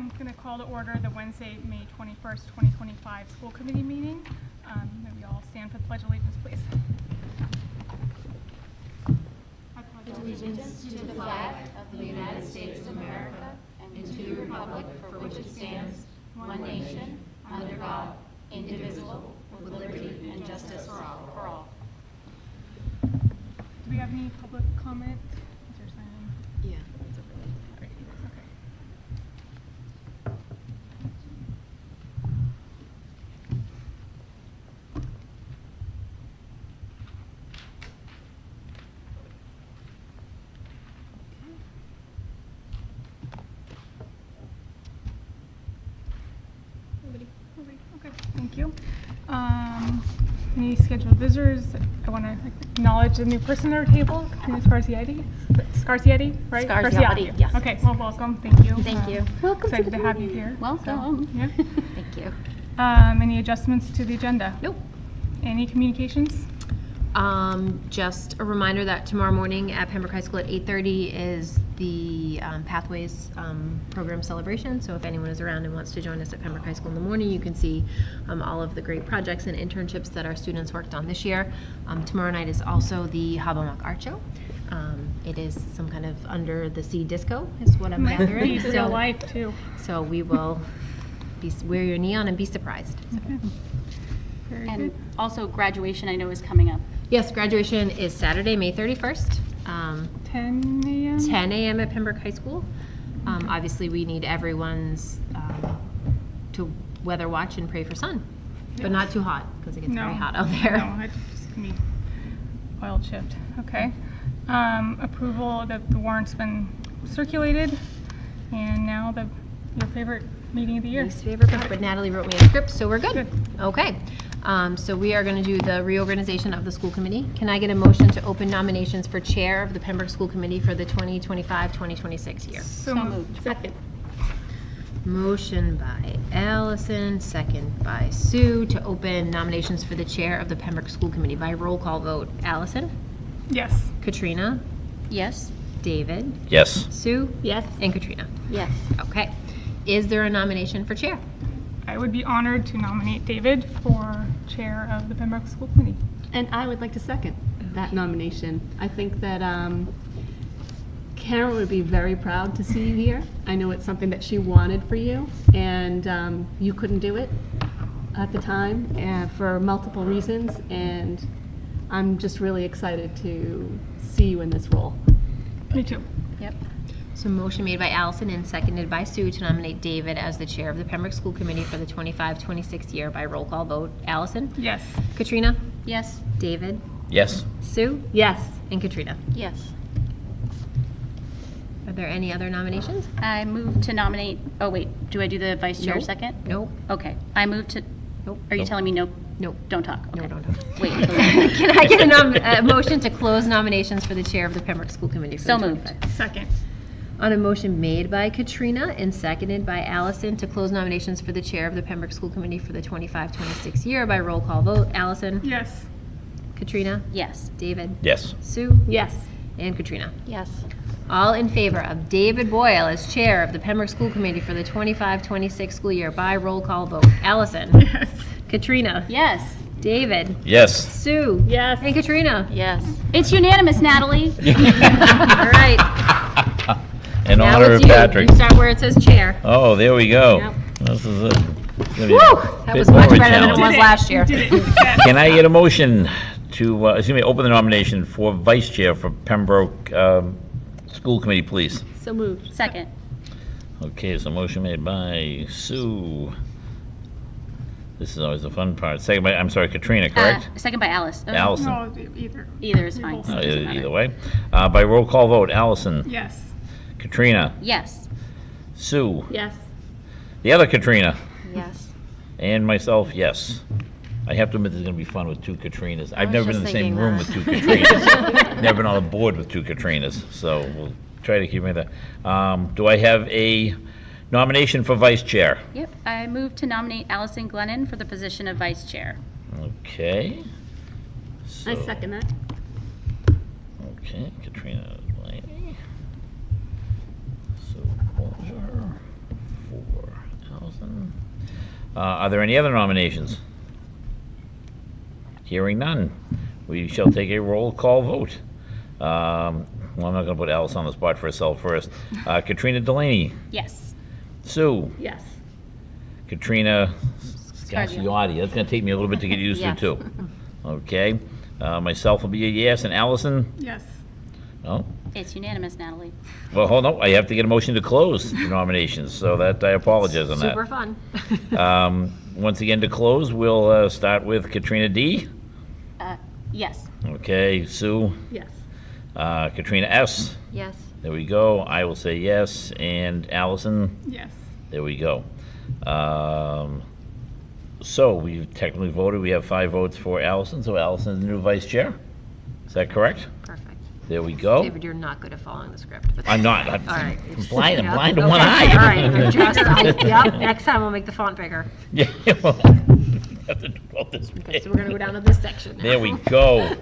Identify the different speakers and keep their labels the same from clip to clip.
Speaker 1: I'm going to call to order the Wednesday, May 21st, 2025 school committee meeting. May we all stand for the Pledge of Allegiance, please. I pledge
Speaker 2: Allegiance to the flag of the United States of America and to the republic for which it stands, one nation, under God, indivisible, with liberty and justice for all.
Speaker 1: Do we have any public comment? Is there signing?
Speaker 2: Yeah.
Speaker 1: Okay. Okay, thank you. Any scheduled visitors? I want to acknowledge the new person at our table, Katrina Scarcietti, right?
Speaker 2: Scarcietti, yes.
Speaker 1: Okay, well, welcome. Thank you.
Speaker 2: Thank you.
Speaker 1: Welcome. Excited to have you here.
Speaker 2: Welcome.
Speaker 1: So, yeah.
Speaker 2: Thank you.
Speaker 1: Any adjustments to the agenda?
Speaker 2: Nope.
Speaker 1: Any communications?
Speaker 3: Just a reminder that tomorrow morning at Pembroke High School at 8:30 is the Pathways program celebration. So if anyone is around and wants to join us at Pembroke High School in the morning, you can see all of the great projects and internships that our students worked on this year. Tomorrow night is also the Hobomok Art Show. It is some kind of under the sea disco is what I'm gathering.
Speaker 1: Might be real life too.
Speaker 3: So we will wear your neon and be surprised.
Speaker 1: Okay. Very
Speaker 4: And
Speaker 1: good.
Speaker 4: also graduation, I know, is coming up.
Speaker 3: Yes, graduation is Saturday, May 31st.
Speaker 1: 10 a.m.?
Speaker 3: 10 a.m. at Pembroke High School. Obviously, we need everyone's to weather watch and pray for sun, but not too hot because it gets very hot out there.
Speaker 1: No, it's just going to be oil chipped. Okay. Approval that the warrant's been circulated, and now your favorite meeting of the year.
Speaker 3: Least favorite book, but Natalie wrote me a script, so we're good.
Speaker 1: Good.
Speaker 3: Okay. So we are going to do the reorganization of the school committee. Can I get a motion to open nominations for chair of the Pembroke School Committee for the 2025-2026 year?
Speaker 1: So moved.
Speaker 4: Second.
Speaker 3: Motion by Allison, second by Sue, to open nominations for the chair of the Pembroke School Committee by roll call vote. Allison?
Speaker 1: Yes.
Speaker 3: Katrina?
Speaker 4: Yes.
Speaker 3: David?
Speaker 5: Yes.
Speaker 3: Sue?
Speaker 4: Yes.
Speaker 3: And Katrina?
Speaker 4: Yes.
Speaker 3: Okay. Is there a nomination for chair?
Speaker 1: I would be honored to nominate David for chair of the Pembroke School Committee.
Speaker 6: And I would like to second that nomination. I think that Karen would be very proud to see you here. I know it's something that she wanted for you, and you couldn't do it at the time for multiple reasons, and I'm just really excited to see you in this role.
Speaker 1: Me too.
Speaker 4: Yep.
Speaker 3: So motion made by Allison and seconded by Sue to nominate David as the chair of the Pembroke School Committee for the 25-26 year by roll call vote. Allison?
Speaker 1: Yes.
Speaker 3: Katrina?
Speaker 4: Yes.
Speaker 3: David?
Speaker 5: Yes.
Speaker 3: Sue?
Speaker 6: Yes.
Speaker 3: And Katrina?
Speaker 4: Yes.
Speaker 3: Are there any other nominations?
Speaker 4: I move to nominate, oh wait, do I do the vice chair
Speaker 3: Nope.
Speaker 4: second?
Speaker 3: Nope.
Speaker 4: Okay. I move to,
Speaker 3: Nope.
Speaker 4: are you telling me no?
Speaker 3: Nope.
Speaker 4: Don't talk.
Speaker 3: No,
Speaker 4: Okay.
Speaker 3: don't talk.
Speaker 4: Wait.
Speaker 3: Can I get a motion to close nominations for the chair of the Pembroke School Committee? For
Speaker 4: So
Speaker 3: the
Speaker 4: moved.
Speaker 3: 25?
Speaker 1: Second.
Speaker 3: On a motion made by Katrina and seconded by Allison to close nominations for the chair of the Pembroke School Committee for the 25-26 year by roll call vote. Allison?
Speaker 1: Yes.
Speaker 3: Katrina?
Speaker 4: Yes.
Speaker 3: David?
Speaker 5: Yes.
Speaker 3: Sue?
Speaker 6: Yes.
Speaker 3: And Katrina?
Speaker 4: Yes.
Speaker 3: All in favor of David Boyle as chair of the Pembroke School Committee for the 25-26 school year by roll call vote. Allison?
Speaker 1: Yes.
Speaker 3: Katrina?
Speaker 4: Yes.
Speaker 3: David?
Speaker 5: Yes.
Speaker 3: Sue?
Speaker 6: Yes.
Speaker 3: And Katrina?
Speaker 4: Yes. It's unanimous, Natalie.
Speaker 3: All right.
Speaker 5: In
Speaker 3: Now
Speaker 5: honor
Speaker 3: it's
Speaker 5: of
Speaker 3: you.
Speaker 5: Patrick.
Speaker 3: You start where it says chair.
Speaker 5: Oh, there we go.
Speaker 3: Yep.
Speaker 5: This is it. It's gonna be
Speaker 3: Woo!
Speaker 5: a
Speaker 3: That
Speaker 5: bit
Speaker 3: was
Speaker 5: more
Speaker 3: much
Speaker 5: of a
Speaker 3: better than it
Speaker 5: challenge.
Speaker 3: was last year.
Speaker 1: Did it.
Speaker 5: Can I get a motion to, open the nomination for vice chair for Pembroke School Committee, please?
Speaker 6: So moved.
Speaker 4: Second.
Speaker 5: Okay, so motion made by Sue. This is always the fun part. Second by, I'm sorry, Katrina, correct?
Speaker 4: Second by Alice.
Speaker 5: Allison.
Speaker 1: No, either.
Speaker 4: Either is fine.
Speaker 1: Both.
Speaker 5: Oh,
Speaker 4: Doesn't matter.
Speaker 5: either way. By roll call vote, Allison.
Speaker 1: Yes.
Speaker 5: Katrina.
Speaker 4: Yes.
Speaker 5: Sue.
Speaker 6: Yes.
Speaker 5: The other Katrina.
Speaker 4: Yes.
Speaker 5: And myself, yes. I have to admit, this is going to be fun with two Katrinas. I've
Speaker 3: was
Speaker 5: never been in
Speaker 3: just
Speaker 5: the same
Speaker 3: thinking
Speaker 5: room
Speaker 3: that.
Speaker 5: with two Katrinas. Never been on a board with two Katrinas, so we'll try to keep it that. Do I have a nomination for vice chair?
Speaker 4: Yep. I move to nominate Allison Glennon for the position of vice chair.
Speaker 5: Okay.
Speaker 6: I
Speaker 5: So-
Speaker 6: second that.
Speaker 5: Okay, Katrina Blaney. So, Bolger for Are there any other nominations? Hearing none, we shall take a roll call vote. Well, I'm not going to put Alice on the spot for herself first. Katrina Delaney,
Speaker 4: Yes.
Speaker 5: Sue,
Speaker 6: Yes.
Speaker 5: Katrina Scasiotti. That's going to take me a little bit to get used to,
Speaker 3: Yes.
Speaker 5: too. Okay. Myself will be a yes, and Allison?
Speaker 1: Yes.
Speaker 5: No?
Speaker 4: It's unanimous, Natalie.
Speaker 5: Well, hold on. I have to get a motion to close the nominations, so that I apologize on that.
Speaker 3: Super fun.
Speaker 5: Once again, to close, we'll start with Katrina D.
Speaker 4: Yes.
Speaker 5: Okay, Sue.
Speaker 6: Yes.
Speaker 5: Katrina S.
Speaker 3: Yes.
Speaker 5: There we go. I will say yes. And Allison.
Speaker 1: Yes.
Speaker 5: There we go. So we've technically voted. We have 5 votes for Allison. So Allison is the new vice chair. Is that correct?
Speaker 3: Perfect.
Speaker 5: There we go.
Speaker 3: David, you're not good at following the script. But
Speaker 5: I'm not.
Speaker 3: All right.
Speaker 5: I'm blind. I'm
Speaker 3: Yep.
Speaker 5: blind to
Speaker 3: Okay.
Speaker 5: one eye.
Speaker 3: All right. Yep. Next time we'll make the font bigger.
Speaker 5: Yeah. Well, you have to do all this
Speaker 3: Okay,
Speaker 5: big.
Speaker 3: so we're gonna go down to this section now.
Speaker 5: There we go.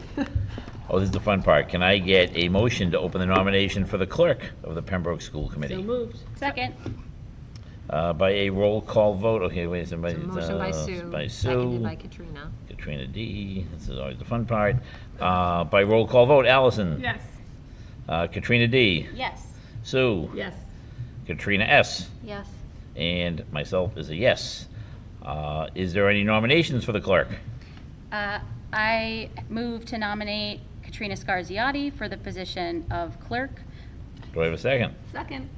Speaker 5: Oh, this is the fun part. Can I get a motion to open the nomination for the clerk of the Pembroke School
Speaker 6: So
Speaker 5: Committee?
Speaker 6: moved.
Speaker 4: Second.
Speaker 5: By a roll call vote. Okay, wait a second.
Speaker 3: So motion by Sue.
Speaker 5: By
Speaker 3: Seconded
Speaker 5: Sue.
Speaker 3: by Katrina.
Speaker 5: Katrina D. This is always the fun part. By roll call vote, Allison.
Speaker 1: Yes.
Speaker 5: Katrina D.
Speaker 4: Yes.
Speaker 5: Sue.
Speaker 6: Yes.
Speaker 5: Katrina S.
Speaker 3: Yes.
Speaker 5: And myself is a yes. Is there any nominations for the clerk?
Speaker 4: I move to nominate Katrina Scasiotti for the position of clerk.
Speaker 5: Do I have a second?
Speaker 6: Second.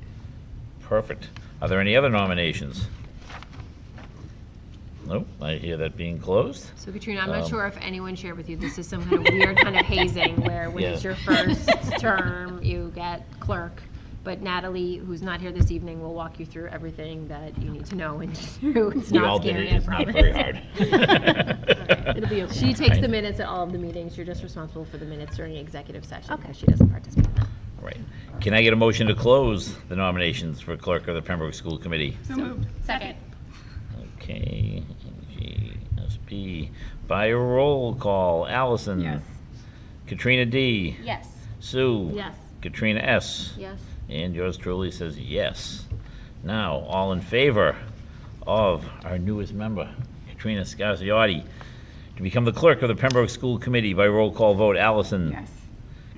Speaker 5: Perfect. Are there any other nominations? Nope, I hear that being closed.
Speaker 3: So Katrina, I'm not
Speaker 5: Um,
Speaker 3: sure if anyone shared with you, this is some kind of weird kind of hazing where when it's
Speaker 5: Yeah.
Speaker 3: your first term, you get clerk. But Natalie, who's not here this evening, will walk you through everything that you need to know and do. It's
Speaker 5: We all
Speaker 3: not
Speaker 5: did
Speaker 3: scary,
Speaker 5: it.
Speaker 3: I
Speaker 5: It's not
Speaker 3: promise.
Speaker 5: very hard.
Speaker 6: It'll be okay.
Speaker 3: She takes the minutes at all of the meetings. You're just responsible for the minutes during executive session because she doesn't participate in that.
Speaker 5: Right. Can I get a motion to close the nominations for clerk of the Pembroke School Committee?
Speaker 1: So moved.
Speaker 4: Second.
Speaker 5: Okay, GSP. By a roll call, Allison.
Speaker 1: Yes.
Speaker 5: Katrina D.
Speaker 4: Yes.
Speaker 5: Sue.
Speaker 6: Yes.
Speaker 5: Katrina S.
Speaker 3: Yes.
Speaker 5: And yours truly says yes. Now, all in favor of our newest member, Katrina Scasiotti, to become the clerk of the Pembroke School Committee by roll call vote, Allison.
Speaker 1: Yes.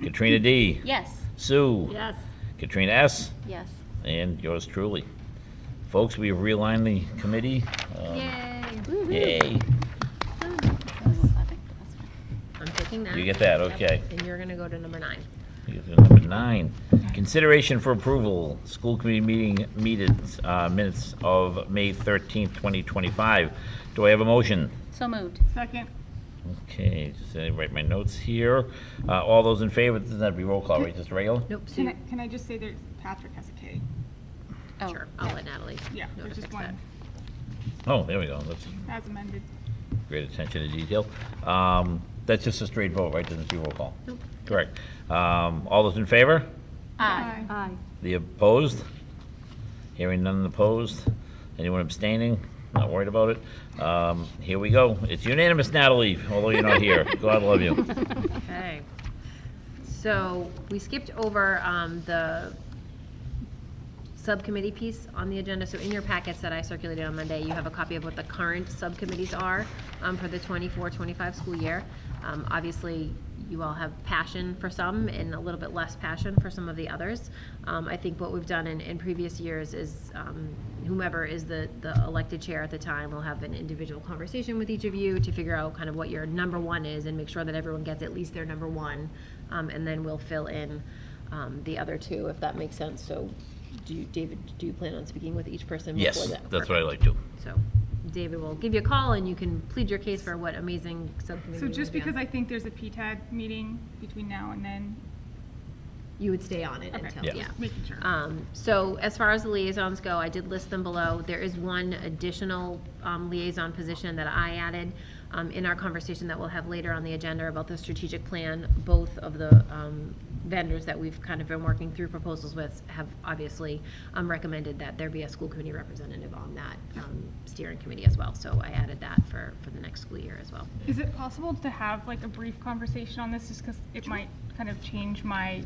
Speaker 5: Katrina D.
Speaker 4: Yes.
Speaker 5: Sue.
Speaker 6: Yes.
Speaker 5: Katrina S.
Speaker 3: Yes.
Speaker 5: And yours truly. Folks, we have realigned the committee.
Speaker 3: Yay.
Speaker 5: Yay.
Speaker 3: I'm taking that.
Speaker 5: You get that,
Speaker 3: Yep.
Speaker 5: okay.
Speaker 3: And you're going to go to number 9.
Speaker 5: You get to number 9. Consideration for approval, school committee meeting minutes of May 13th, 2025. Do I have a motion?
Speaker 4: So moved.
Speaker 1: Second.
Speaker 5: Okay, just write my notes here. All those in favor, doesn't have to be roll call, right, just regular?
Speaker 3: Nope.
Speaker 1: Can
Speaker 3: Sue.
Speaker 1: I just say there's, Patrick has a K.
Speaker 4: Oh,
Speaker 3: Sure. I'll let Natalie.
Speaker 1: Yeah,
Speaker 3: know
Speaker 1: there's
Speaker 3: to
Speaker 1: just
Speaker 3: fix that.
Speaker 1: one,
Speaker 5: Oh, there we go, that's
Speaker 1: as amended.
Speaker 5: great attention to detail. That's just a straight vote, right, doesn't do roll call?
Speaker 3: Nope.
Speaker 5: Correct. All those in favor?
Speaker 4: aye.
Speaker 6: Aye.
Speaker 5: The opposed? Hearing none opposed. Anyone abstaining? Not worried about it. Here we go. It's unanimous, Natalie, although you're not here. God love you.
Speaker 3: Okay. So we skipped over the subcommittee piece on the agenda. So in your packets that I circulated on Monday, you have a copy of what the current subcommittees are for the 24-25 school year. Obviously, you all have passion for some and a little bit less passion for some of the others. I think what we've done in previous years is whomever is the elected chair at the time will have an individual conversation with each of you to figure out kind of what your number one is and make sure that everyone gets at least their number one. And then we'll fill in the other two, if that makes sense. So David, do you plan on speaking with each person before
Speaker 5: Yes,
Speaker 3: that?
Speaker 5: that's what I like to.
Speaker 3: So David will give you a call and you can plead your case for what amazing subcommittee.
Speaker 1: So
Speaker 3: you
Speaker 1: just
Speaker 3: wanna be on.
Speaker 1: because I think there's a PTAD meeting between now and then,
Speaker 3: You would stay on it
Speaker 1: okay,
Speaker 3: until,
Speaker 5: Yeah.
Speaker 3: yeah.
Speaker 1: just making sure.
Speaker 3: So as far as the liaisons go, I did list them below. There is one additional liaison position that I added in our conversation that we'll have later on the agenda about the strategic plan. Both of the vendors that we've kind of been working through proposals with have obviously recommended that there be a school committee representative on that steering committee as well. So I added that for the next school year as well.
Speaker 1: Is it possible to have like a brief conversation on this, just because it might kind of change my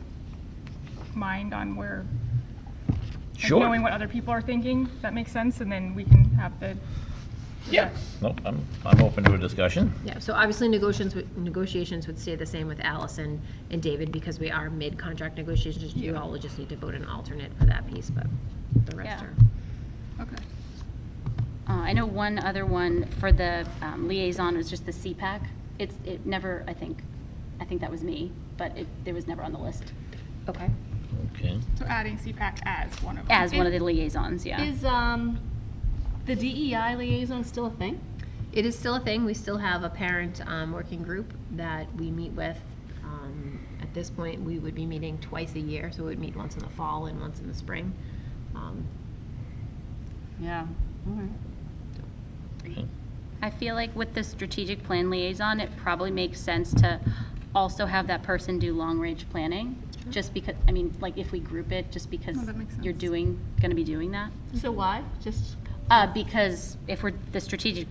Speaker 1: mind on where, like,
Speaker 5: Sure.
Speaker 1: knowing what other people are thinking? Does that make sense? And then we can have the
Speaker 5: Yeah. Nope, I'm open to a discussion.
Speaker 3: Yeah, so obviously negotiations would stay the same with Allison and David because we are mid-contract negotiations. You all would just need to vote an alternate for that piece, but the rest
Speaker 4: Yeah.
Speaker 3: are.
Speaker 1: Okay.
Speaker 4: I know one other one for the liaison was just the CPAC. It never, I think that was me, but it was never on the list
Speaker 3: Okay.
Speaker 5: Okay.
Speaker 1: So adding CPAC as one of them.
Speaker 4: as one of the liaisons, yeah.
Speaker 6: Is the DEI liaison still a thing?
Speaker 3: It is still a thing. We still have a parent working group that we meet with. At this point, we would be meeting twice a year, so we would meet once in the fall and once in the spring.
Speaker 6: Yeah.
Speaker 5: Okay.
Speaker 4: I feel like with the strategic plan liaison, it probably makes sense to also have that person do long-range planning, just because, I mean, like, if we group it, just because
Speaker 1: Oh, that makes
Speaker 4: you're
Speaker 1: sense.
Speaker 4: gonna be doing that.
Speaker 6: So why? Just,
Speaker 4: Because if the strategic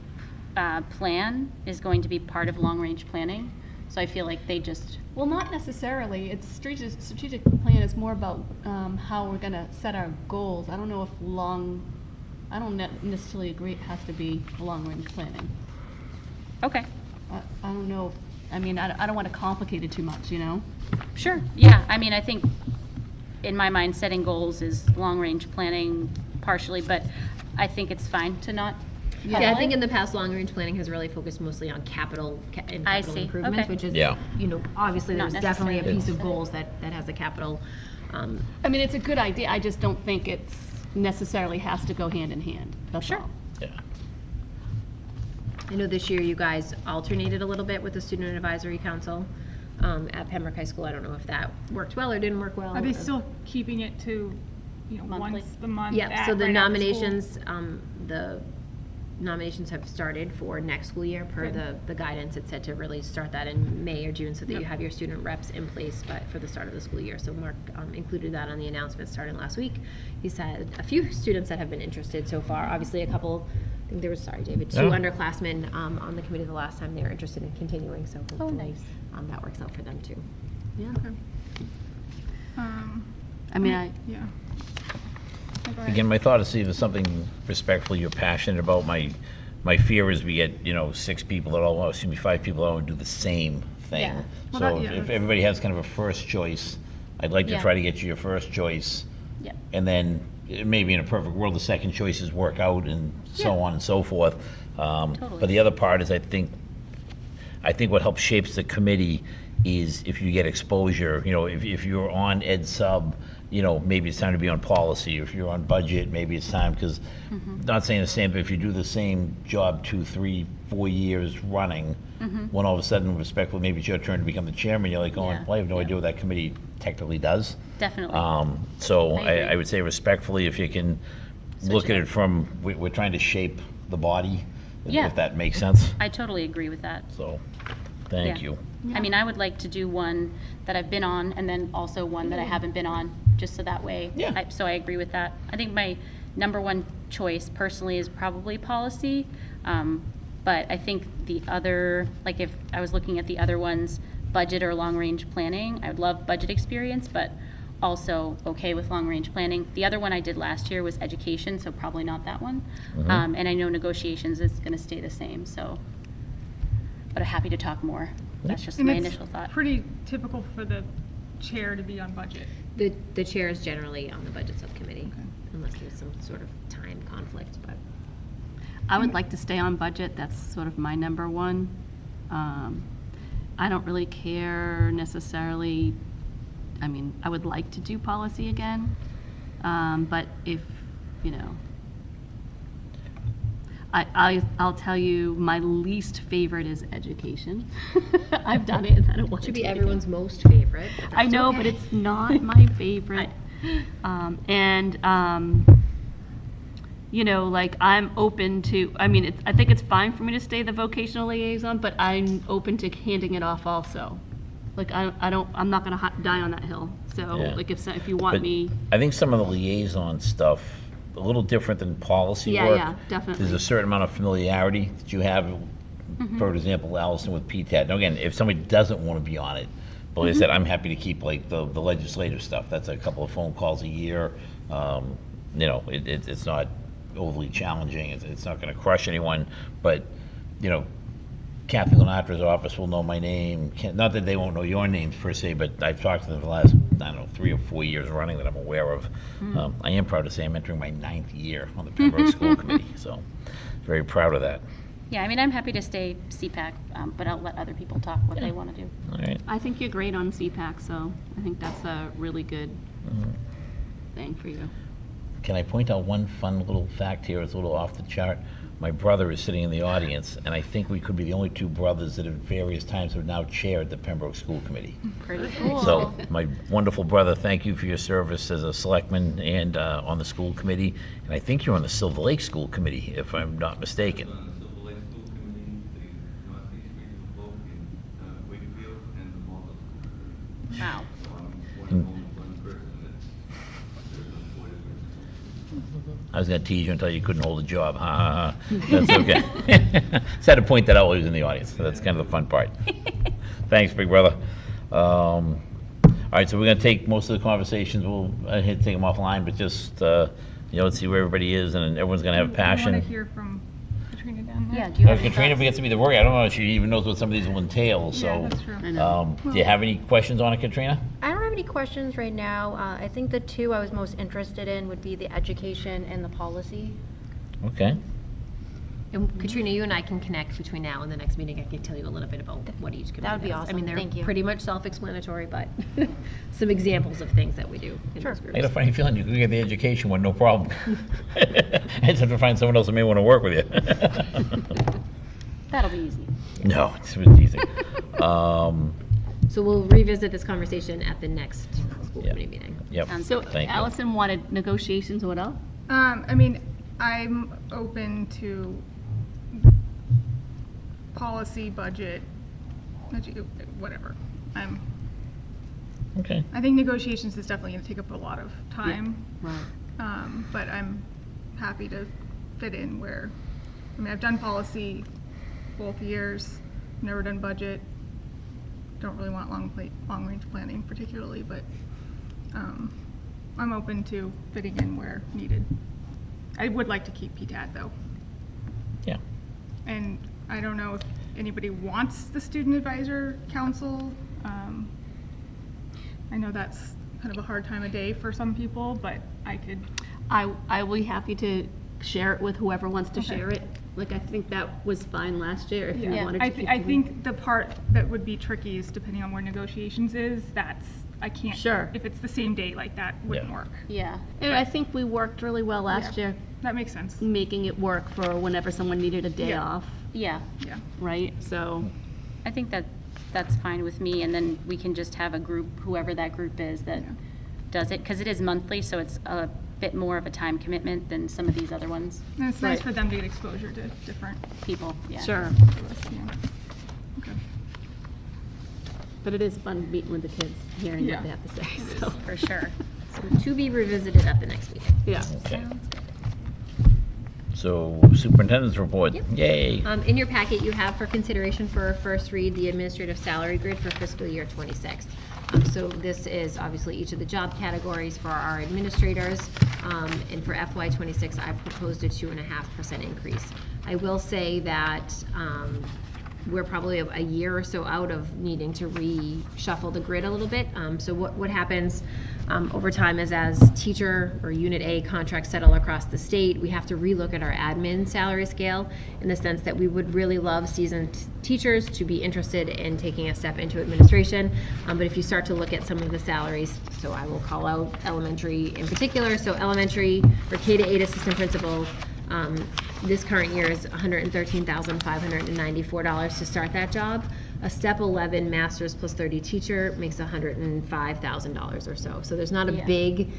Speaker 4: plan is going to be part of long-range planning, so I feel like they just,
Speaker 6: well, not necessarily. It's strategic plan is more about how we're gonna set our goals. I don't know if I don't necessarily agree it has to be long-range planning.
Speaker 4: okay,
Speaker 6: I don't know, I mean, I don't want to complicate it too much, you know?
Speaker 4: sure, yeah, I mean, I think, in my mind, setting goals is long-range planning partially, but I think it's fine to not.
Speaker 3: Yeah, I think in the past, long-range planning has really focused mostly on capital and
Speaker 4: I
Speaker 3: capital
Speaker 4: see.
Speaker 3: improvements,
Speaker 4: Okay.
Speaker 3: which is,
Speaker 5: Yeah.
Speaker 3: obviously
Speaker 4: Not
Speaker 3: there's definitely a piece of
Speaker 4: necessarily.
Speaker 3: goals that has a capital.
Speaker 6: I mean, it's a good idea, I just don't think it's necessarily has to go hand in hand, that's
Speaker 4: Sure.
Speaker 6: all.
Speaker 5: Yeah.
Speaker 3: I know this year you guys alternated a little bit with the Student Advisory Council at Pembroke High School. I don't know if that worked well or didn't work well.
Speaker 1: Are they still keeping it to,
Speaker 4: Monthly?
Speaker 1: once the month?
Speaker 3: Yeah, so
Speaker 1: at-
Speaker 3: the
Speaker 1: right after school?
Speaker 3: nominations have started for next school year per
Speaker 1: Good.
Speaker 3: the guidance. It said to really start that in May or June so that you
Speaker 1: Yep.
Speaker 3: have your student reps in place but for the start of the school year. So Mark included that on the announcement starting last week. He's had a few students that have been interested so far. Obviously a couple, I think there was, sorry David, two
Speaker 5: Oh.
Speaker 3: underclassmen on the committee the last time they were interested in continuing. So hopefully
Speaker 4: nice.
Speaker 3: that works out for them too.
Speaker 6: Yeah,
Speaker 1: Um,
Speaker 6: I mean,
Speaker 1: yeah. Go ahead.
Speaker 5: Again, my thought is see if there's something respectful you're passionate about. My fear is we get, 6 people that all, excuse me, 5 people that all want to do the same thing.
Speaker 3: Yeah.
Speaker 1: Well,
Speaker 5: So
Speaker 1: that- yeah,
Speaker 5: if
Speaker 1: that's-
Speaker 5: everybody has kind of a first choice, I'd like to
Speaker 3: Yeah.
Speaker 5: try to get you your first choice.
Speaker 4: Yeah.
Speaker 5: And then, maybe in a perfect world, the second choices work out and so on and so forth.
Speaker 4: Totally.
Speaker 5: But the other part is I think what helps shapes the committee is if you get exposure, if you're on Ed Sub, maybe it's time to be on policy. If you're on budget, maybe it's time, because, not saying the same, but if you do the same job 2, 3, 4 years running, when all of a sudden, respectfully, maybe it's your turn to become the chairman, you're like going,
Speaker 4: Yeah.
Speaker 5: well, I have no idea what that committee technically does.
Speaker 4: Definitely.
Speaker 5: So
Speaker 4: I agree.
Speaker 5: I would say respectfully, if you can look
Speaker 4: Switch
Speaker 5: at
Speaker 4: it
Speaker 5: it
Speaker 4: up.
Speaker 5: from, we're trying to shape the body,
Speaker 4: Yeah.
Speaker 5: if that makes sense.
Speaker 4: I totally agree with that.
Speaker 5: So, thank
Speaker 4: Yeah.
Speaker 5: you.
Speaker 4: I mean, I would like to do one that I've been on and then also one that I haven't been on, just so that way.
Speaker 5: Yeah.
Speaker 4: So I agree with that. I think my number one choice personally is probably policy. But I think the other, like if I was looking at the other ones, budget or long-range planning, I would love budget experience, but also okay with long-range planning. The other one I did last year was education, so probably not that one. And I know negotiations is gonna stay the same, so, but I'm happy to talk more. That's just
Speaker 1: And
Speaker 4: my
Speaker 1: it's
Speaker 4: initial thought.
Speaker 1: pretty typical for the chair to be on budget.
Speaker 3: The chair is generally on the budget subcommittee, unless there's some sort of time conflict, but.
Speaker 6: I would like to stay on budget, that's sort of my number one. I don't really care necessarily, I mean, I would like to do policy again, but if, I'll tell you, my least favorite is education. I've done it and I don't want to
Speaker 3: Should be
Speaker 6: do it again.
Speaker 3: everyone's most favorite. but
Speaker 6: I
Speaker 3: that's
Speaker 6: know,
Speaker 3: okay.
Speaker 6: but it's not my favorite. Like I'm open to, I mean, I think it's fine for me to stay the vocational liaison, but I'm open to handing it off also. Like I'm not gonna die on that hill. So
Speaker 5: Yeah.
Speaker 6: like if you want
Speaker 5: But
Speaker 6: me,
Speaker 5: I think some of the liaison stuff, a little different than policy
Speaker 6: Yeah,
Speaker 5: work.
Speaker 6: yeah, definitely.
Speaker 5: There's a certain amount of familiarity that you have, for example, Allison with PTAT. Now, again, if somebody doesn't want to be on it, but like I said, I'm happy to keep like the legislative stuff. That's a couple of phone calls a year. It's not overly challenging. It's not going to crush anyone, but, you know, Kathy Lenatra's office will know my name. Not that they won't know your names per se, but I've talked to them for the last, I don't know, 3 or 4 years running that I'm aware of. I am proud to say I'm entering my 9th year on the Pembroke School Committee, so very proud of that.
Speaker 4: Yeah, I mean, I'm happy to stay CPAC, but I'll let other people talk what they want to do.
Speaker 5: All right.
Speaker 6: I think you're great on CPAC, so I think that's a really good thing for you.
Speaker 5: Can I point out one fun little fact here? It's a little off the chart. My brother is sitting in the audience, and I think we could be the only 2 brothers that at various times have now chaired the Pembroke School Committee.
Speaker 4: Pretty cool.
Speaker 5: So, my wonderful brother, thank you for your service as a selectman and on the school committee. And I think you're on the Silver Lake School Committee, if I'm not mistaken.
Speaker 7: On the Silver Lake School Committee, the Northeast Regional Block in Wakefield, and the Malta School Committee.
Speaker 4: Wow.
Speaker 7: So I'm one person that serves on the board of education.
Speaker 5: I was going to tease you until you couldn't hold a job. Ha ha ha. That's okay. Just had to point that out while he was in the audience. So that's kind of the fun part. Thanks, big brother. All right, so we're going to take most of the conversations. We'll take them offline, but just let's see where everybody is, and everyone's going to have
Speaker 1: I
Speaker 5: passion.
Speaker 1: want to hear from Katrina down there.
Speaker 4: Yeah, do you have any
Speaker 5: Katrina
Speaker 4: thoughts?
Speaker 5: gets to be the worker. I don't know if she even knows what some of these will entail. So,
Speaker 1: Yeah, that's true.
Speaker 6: I know.
Speaker 5: do you have any questions on it, Katrina?
Speaker 8: I don't have any questions right now. I think the 2 I was most interested in would be the education and the policy.
Speaker 5: Okay.
Speaker 3: And Katrina, you and I can connect between now and the next meeting. I can tell you a little bit about what each committee
Speaker 8: That would be
Speaker 3: does. I mean,
Speaker 8: awesome.
Speaker 3: they're
Speaker 8: Thank you.
Speaker 3: pretty much self-explanatory, but some examples of things that we do in those
Speaker 5: I
Speaker 3: groups.
Speaker 5: had a funny feeling you could get the education one, no problem. I just have to find someone else that may want to work with you.
Speaker 4: That'll be easy.
Speaker 5: No, it's easy.
Speaker 3: So we'll revisit this conversation at the next school
Speaker 5: Yeah.
Speaker 3: committee meeting.
Speaker 5: Yep.
Speaker 4: Sounds
Speaker 6: So
Speaker 5: Thank you.
Speaker 6: Allison wanted negotiations, what else?
Speaker 1: I mean, I'm open to policy, budget, whatever.
Speaker 5: Okay.
Speaker 1: I think negotiations is definitely going to take up a lot of time.
Speaker 6: Right.
Speaker 1: But I'm happy to fit in where, I mean, I've done policy both years, never done budget. Don't really want long-range planning particularly, but I'm open to fitting in where needed. I would like to keep PTAT though.
Speaker 5: Yeah.
Speaker 1: And I don't know if anybody wants the Student Advisor Council. I know that's kind of a hard time of day for some people, but I could,
Speaker 6: I will be happy to share it with whoever wants to
Speaker 1: Okay.
Speaker 6: share it. Like, I think that was fine last year, if you
Speaker 1: yeah.
Speaker 6: wanted to
Speaker 1: I
Speaker 6: keep.
Speaker 1: I
Speaker 6: doing-
Speaker 1: think the part that would be tricky is depending on where negotiations is, I can't.
Speaker 6: Sure.
Speaker 1: If it's the same date, like that wouldn't
Speaker 5: Yeah.
Speaker 1: work.
Speaker 4: Yeah.
Speaker 6: And I think we worked really well last
Speaker 1: Yeah.
Speaker 6: year,
Speaker 1: That makes sense.
Speaker 6: making it work for whenever someone needed a day
Speaker 1: Yeah.
Speaker 6: off,
Speaker 4: Yeah.
Speaker 1: Yeah.
Speaker 6: right? So,
Speaker 4: I think that's fine with me, and then we can just have a group, whoever that group is, that
Speaker 1: Yeah.
Speaker 4: does it, because it is monthly, so it's a bit more of a time commitment than some of these other ones.
Speaker 1: And it's nice
Speaker 6: Right.
Speaker 1: for them to get exposure to different
Speaker 4: People, yeah.
Speaker 6: sure.
Speaker 1: yeah. Okay.
Speaker 6: But it is fun meeting with the kids, hearing
Speaker 1: Yeah.
Speaker 6: what they have to say, so,
Speaker 4: For sure.
Speaker 3: So to be revisited at the next meeting.
Speaker 6: yeah.
Speaker 5: Okay. So, superintendent's report. Yay.
Speaker 3: In your packet, you have for consideration for a first read, the administrative salary grid for fiscal year '26. So this is obviously each of the job categories for our administrators. And for FY '26, I proposed a 2.5% increase. I will say that we're probably a year or so out of needing to reshuffle the grid a little bit. So what happens over time is as teacher or Unit A contracts settle across the state, we have to relook at our admin salary scale in the sense that we would really love seasoned teachers to be interested in taking a step into administration. But if you start to look at some of the salaries, so I will call out elementary in particular. So elementary or K-8 assistant principal, this current year is $113,594 to start that job. A step 11 master's plus 30 teacher makes $105,000 or so. So there's not a
Speaker 4: Yeah.
Speaker 3: big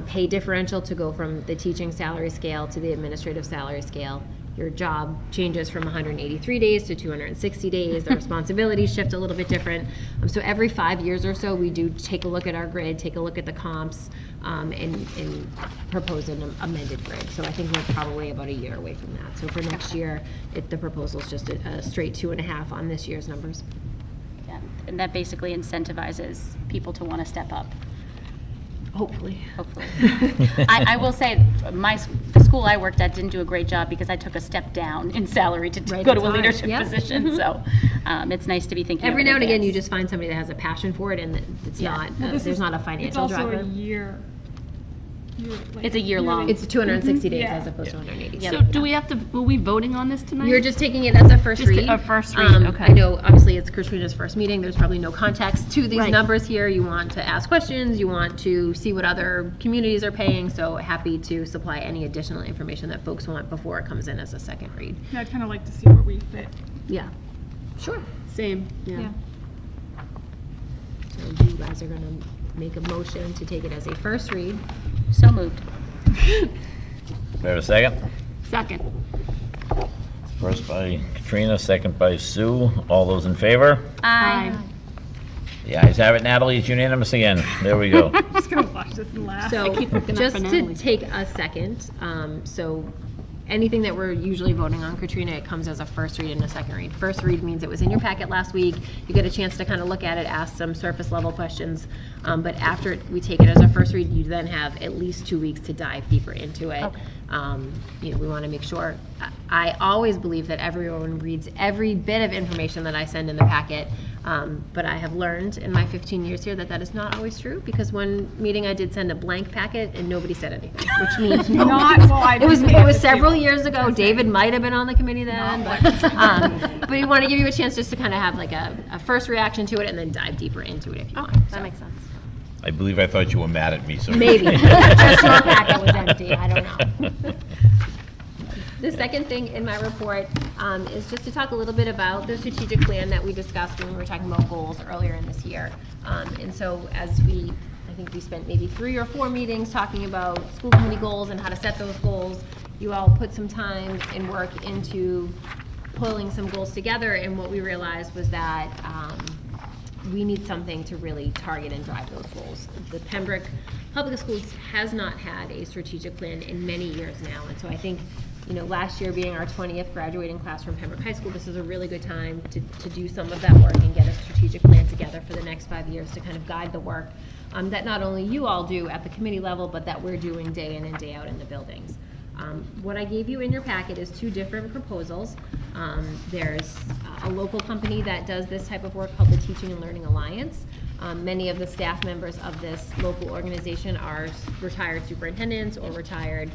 Speaker 3: pay differential to go from the teaching salary scale to the administrative salary scale. Your job changes from 183 days to 260 days. The responsibilities shift a little bit different. So every 5 years or so, we do take a look at our grid, take a look at the comps, and propose an amended grid. So I think we're probably about a year away from that. So for next year, the proposal is just a straight 2.5 on this year's numbers.
Speaker 4: Yeah. And that basically incentivizes people to want to step up,
Speaker 6: Hopefully.
Speaker 4: hopefully. I will say, the school I worked at didn't do a great job because I took a step down in salary to
Speaker 3: Right,
Speaker 4: go to
Speaker 3: it's
Speaker 4: a
Speaker 3: hard.
Speaker 4: leadership
Speaker 3: Yep.
Speaker 4: position, so it's nice to be thinking
Speaker 3: Every
Speaker 4: of it
Speaker 3: now and again, you
Speaker 4: advance.
Speaker 3: just find somebody that has a passion for it, and that it's
Speaker 4: Yeah.
Speaker 3: not,
Speaker 9: Well, this
Speaker 3: there's
Speaker 9: is-
Speaker 3: not a financial driver.
Speaker 9: It's also a year.
Speaker 4: It's a year long.
Speaker 3: It's 260 days
Speaker 9: Yeah.
Speaker 3: as opposed to 180.
Speaker 10: So do we have to, were we voting on this tonight?
Speaker 3: You're just taking it as a first
Speaker 10: Just
Speaker 3: read.
Speaker 10: a first read, okay.
Speaker 3: I know, obviously, it's Katrina's first meeting, there's probably no context to these
Speaker 10: Right.
Speaker 3: numbers here. You want to ask questions, you want to see what other communities are paying, so happy to supply any additional information that folks want before it comes in as a second read.
Speaker 9: Yeah, I'd kind of like to see where we fit.
Speaker 3: Yeah. Sure.
Speaker 6: Same, yeah.
Speaker 3: So you guys are gonna make a motion to take it as a first read.
Speaker 4: So moved.
Speaker 5: Do we have a second?
Speaker 6: Second.
Speaker 5: First by Katrina, second by Sue. All those in favor?
Speaker 4: Aye.
Speaker 5: The ayes have it, Natalie. It's unanimous again. There we go.
Speaker 9: I'm just gonna watch this and laugh.
Speaker 3: So,
Speaker 6: keep looking up
Speaker 3: just
Speaker 6: for
Speaker 3: to
Speaker 6: Natalie.
Speaker 3: take a second, so anything that we're usually voting on, Katrina, it comes as a first read and a second read. First read means it was in your packet last week, you get a chance to kind of look at it, ask some surface level questions, but after we take it as a first read, you then have at least 2 weeks to dive deeper into it. You know, we want to make sure, I always believe that everyone reads every bit of information that I send in the packet, but I have learned in my 15 years here that that is not always true, because one meeting I did send a blank packet and nobody said anything, which means no.
Speaker 9: Not while I
Speaker 3: It was
Speaker 9: was at this
Speaker 3: several
Speaker 9: table.
Speaker 3: years ago. David might have been on the committee then, but we want to give you a chance just to kind of have like a first reaction to it and then dive deeper into it if you want.
Speaker 8: That makes sense.
Speaker 5: I believe I thought you were mad at me, so.
Speaker 3: Maybe. Just your packet was empty. I don't know. The second thing in my report is just to talk a little bit about the strategic plan that we discussed when we were talking about goals earlier in this year. And so as I think we spent maybe 3 or 4 meetings talking about school committee goals and how to set those goals. You all put some time and work into pulling some goals together, and what we realized was that we need something to really target and drive those goals. The Pembroke Public Schools has not had a strategic plan in many years now, and so I think, you know, last year being our 20th graduating class from Pembroke High School, this is a really good time to do some of that work and get a strategic plan together for the next 5 years to kind of guide the work that not only you all do at the committee level, but that we're doing day in and day out in the buildings. What I gave you in your packet is 2 different proposals. There's a local company that does this type of work called the Teaching and Learning Alliance. Many of the staff members of this local organization are retired superintendents or retired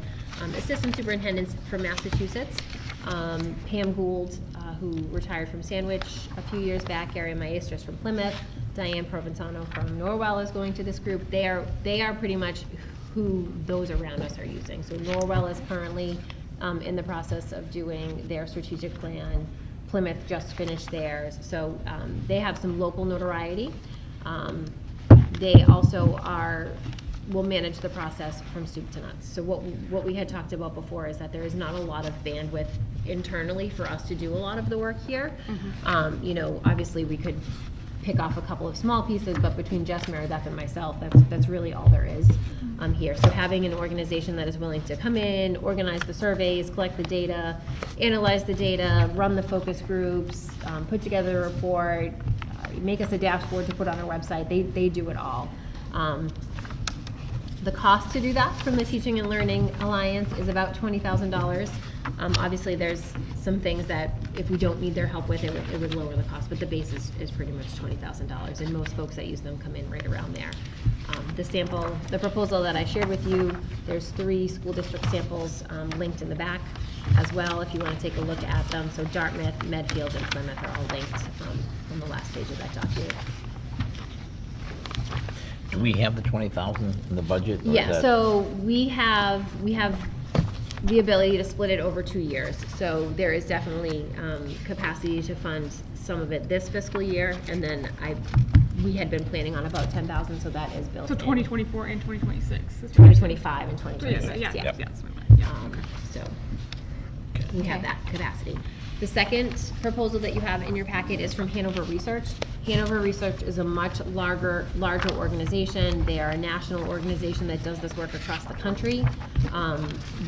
Speaker 3: assistant superintendents from Massachusetts. Pam Gould, who retired from Sandwich a few years back, Gary Maestros from Plymouth, Diane Provenzano from Norwell is going to this group. They are pretty much who those around us are using. So Norwell is currently in the process of doing their strategic plan. Plymouth just finished theirs. So they have some local notoriety. They also will manage the process from soup to nuts. So what we had talked about before is that there is not a lot of bandwidth internally for us to do a lot of the work here. You know, obviously we could pick off a couple of small pieces, but between Jess, Meredith, and myself, that's really all there is here. So having an organization that is willing to come in, organize the surveys, collect the data, analyze the data, run the focus groups, put together a report, make us a dashboard to put on our website, they do it all. The cost to do that from the Teaching and Learning Alliance is about $20,000. Obviously, there's some things that if we don't need their help with, it would lower the cost, but the base is pretty much $20,000, and most folks that use them come in right around there. The proposal that I shared with you, there's 3 school district samples linked in the back as well, if you want to take a look at them. So Dartmouth, Medfield, and Plymouth are all linked on the last page of that document.
Speaker 5: Do we have the 20,000 in the budget? or is
Speaker 3: Yeah,
Speaker 5: that-
Speaker 3: so we have the ability to split it over 2 years. So there is definitely capacity to fund some of it this fiscal year, and then we had been planning on about 10,000, so that is built
Speaker 9: So
Speaker 3: in.
Speaker 9: 2024 and 2026.
Speaker 3: 2025 and
Speaker 9: Yes,
Speaker 3: 2026,
Speaker 9: yes,
Speaker 3: yeah.
Speaker 9: yes, yeah.
Speaker 3: So we have that capacity. The second proposal that you have in your packet is from Hanover Research. Hanover Research is a much larger organization. They are a national organization that does this work across the country.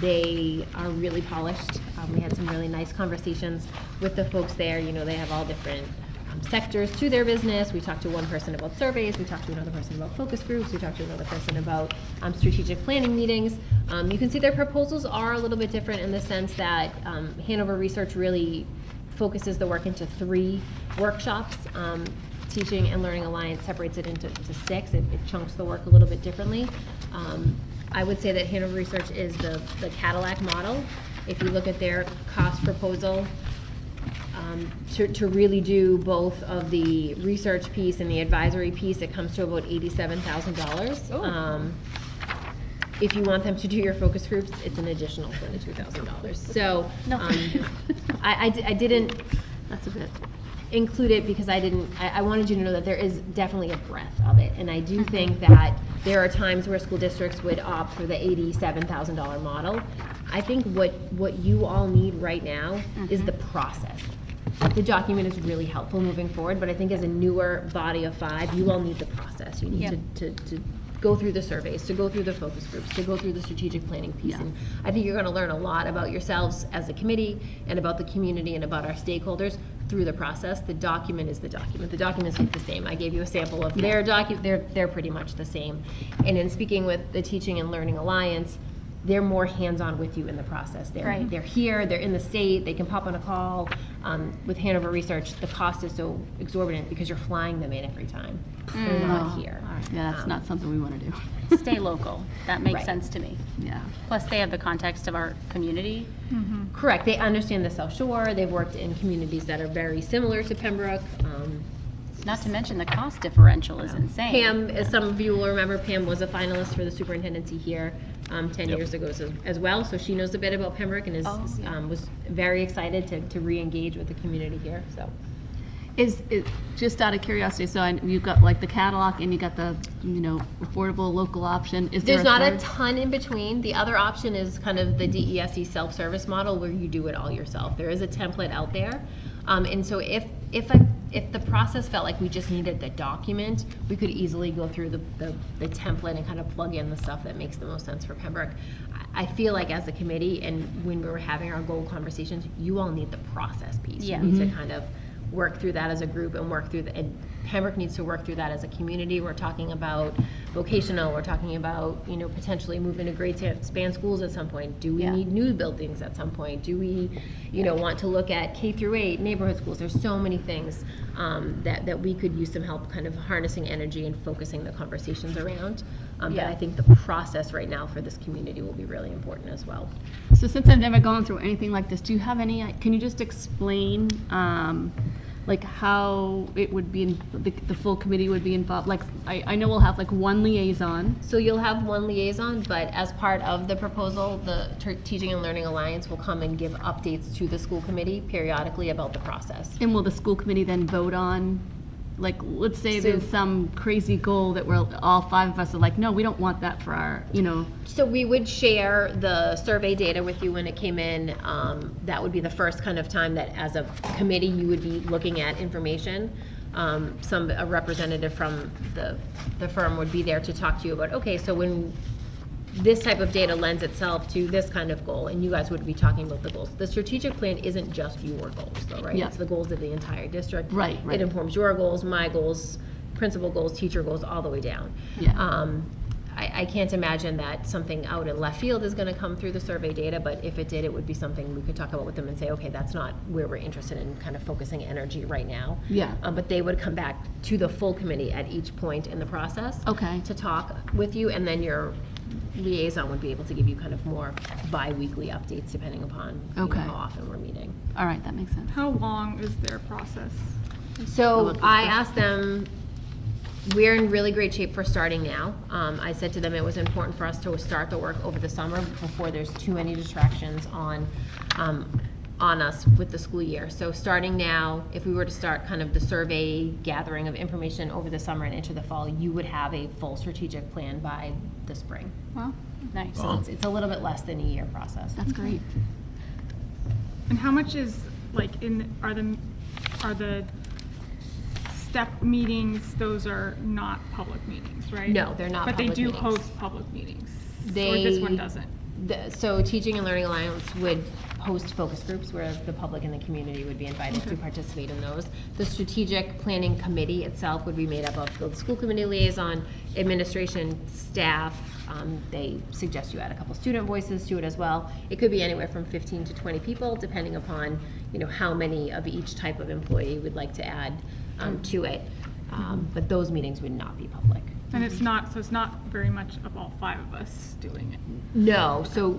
Speaker 3: They are really polished. We had some really nice conversations with the folks there. You know, they have all different sectors to their business. We talked to one person about surveys, we talked to another person about focus groups, we talked to another person about strategic planning meetings. You can see their proposals are a little bit different in the sense that Hanover Research really focuses the work into 3 workshops. Teaching and Learning Alliance separates it into 6. It chunks the work a little bit differently. I would say that Hanover Research is the Cadillac model. If you look at their cost proposal, to really do both of the research piece and the advisory piece, it comes to about $87,000. If you want them to do your focus groups, it's an additional $22,000. So I didn't
Speaker 10: That's a bit.
Speaker 3: include it because I wanted you to know that there is definitely a breadth of it. And I do think that there are times where school districts would opt for the $87,000 model. I think what you all need right now is the process. The document is really helpful moving forward, but I think as a newer body of 5, you all need the process. You need to go through the surveys, to go through the focus groups, to go through the strategic planning piece. And I think you're going to learn a lot about yourselves as a committee and about the community and about our stakeholders through the process. The document is the document. The documents look the same. I gave you a sample of their document. They're pretty much the same. And in speaking with the Teaching and Learning Alliance, they're more hands-on with you in the process. They're here, they're in the state, they can pop on a call. With Hanover Research, the cost is so exorbitant because you're flying them in every time. They're not here.
Speaker 10: All right. Yeah, that's not something we want to do.
Speaker 4: Stay local. That makes
Speaker 3: Right.
Speaker 4: sense to me.
Speaker 10: Yeah.
Speaker 4: Plus, they have the context of our community.
Speaker 3: Correct, they understand the South Shore, they've worked in communities that are very similar to Pembroke.
Speaker 4: Not to mention the cost differential is insane.
Speaker 3: Pam, as some of you will remember, Pam was a finalist for the superintendency here 10
Speaker 5: Yep.
Speaker 3: years ago as well, so she knows a bit about Pembroke and was very excited to re-engage with the community here, so.
Speaker 10: Is it, just out of curiosity, so you've got like the Cadillac and you got the, affordable local option. Is there
Speaker 3: There's not a
Speaker 10: third?
Speaker 3: ton in between. The other option is kind of the DESE self-service model where you do it all yourself. There is a template out there. And so if the process felt like we just needed the document, we could easily go through the template and kind of plug in the stuff that makes the most sense for Pembroke. I feel like as a committee and when we were having our goal conversations, you all need the process piece.
Speaker 4: Yeah.
Speaker 3: You need to kind of work through that as a group and work through and Pembroke needs to work through that as a community. We're talking about vocational, we're talking about, potentially moving to grade span schools at some point. Do we need new buildings at some point? Do we, want to look at K through 8 neighborhood schools? There's so many things that we could use some help kind of harnessing energy and focusing the conversations around. But I think the process right now for this community will be really important as well.
Speaker 10: So since I've never gone through anything like this, do you have any, can you just explain, like how it would be, the full committee would be involved? Like, I know we'll have like one liaison.
Speaker 3: So you'll have one liaison, but as part of the proposal, the Teaching and Learning Alliance will come and give updates to the school committee periodically about the process.
Speaker 10: And will the school committee then vote on, like, let's say there's some crazy goal that we're, all 5 of us are like, no, we don't want that for our,
Speaker 3: So we would share the survey data with you when it came in. That would be the first kind of time that as a committee, you would be looking at information. A representative from the firm would be there to talk to you about, okay, so when this type of data lends itself to this kind of goal, and you guys would be talking about the goals. The strategic plan isn't just your goals, though, right?
Speaker 10: Yeah.
Speaker 3: It's the goals of the entire district.
Speaker 10: Right.
Speaker 3: It informs your goals, my goals, principal goals, teacher goals, all the way down.
Speaker 10: Yeah.
Speaker 3: I can't imagine that something out in left field is going to come through the survey data, but if it did, it would be something we could talk about with them and say, okay, that's not where we're interested in kind of focusing energy right now.
Speaker 10: Yeah.
Speaker 3: But they would come back to the full committee at each point in the process.
Speaker 10: Okay.
Speaker 3: To talk with you, and then your liaison would be able to give you kind of more bi-weekly updates depending upon
Speaker 10: Okay.
Speaker 3: how often we're meeting.
Speaker 10: All right, that makes sense.
Speaker 9: How long is their process?
Speaker 3: So I asked them, we're in really great shape for starting now. I said to them it was important for us to start the work over the summer before there's too many distractions on us with the school year. So starting now, if we were to start kind of the survey gathering of information over the summer and into the fall, you would have a full strategic plan by the spring.
Speaker 10: Well,
Speaker 4: Nice.
Speaker 3: So it's a little bit less than a year process.
Speaker 10: that's great.
Speaker 9: And how much is, like, are the step meetings, those are not public meetings, right?
Speaker 3: No, they're not
Speaker 9: But they
Speaker 3: public
Speaker 9: do
Speaker 3: meetings.
Speaker 9: host public meetings? Or
Speaker 3: They-
Speaker 9: this one doesn't?
Speaker 3: So Teaching and Learning Alliance would host focus groups where the public and the community would be invited to participate in those. The Strategic Planning Committee itself would be made up of the school committee liaison, administration, staff. They suggest you add a couple student voices to it as well. It could be anywhere from 15 to 20 people, depending upon, how many of each type of employee would like to add to it. But those meetings would not be public.
Speaker 9: And it's not very much of all 5 of us doing it.
Speaker 3: No, so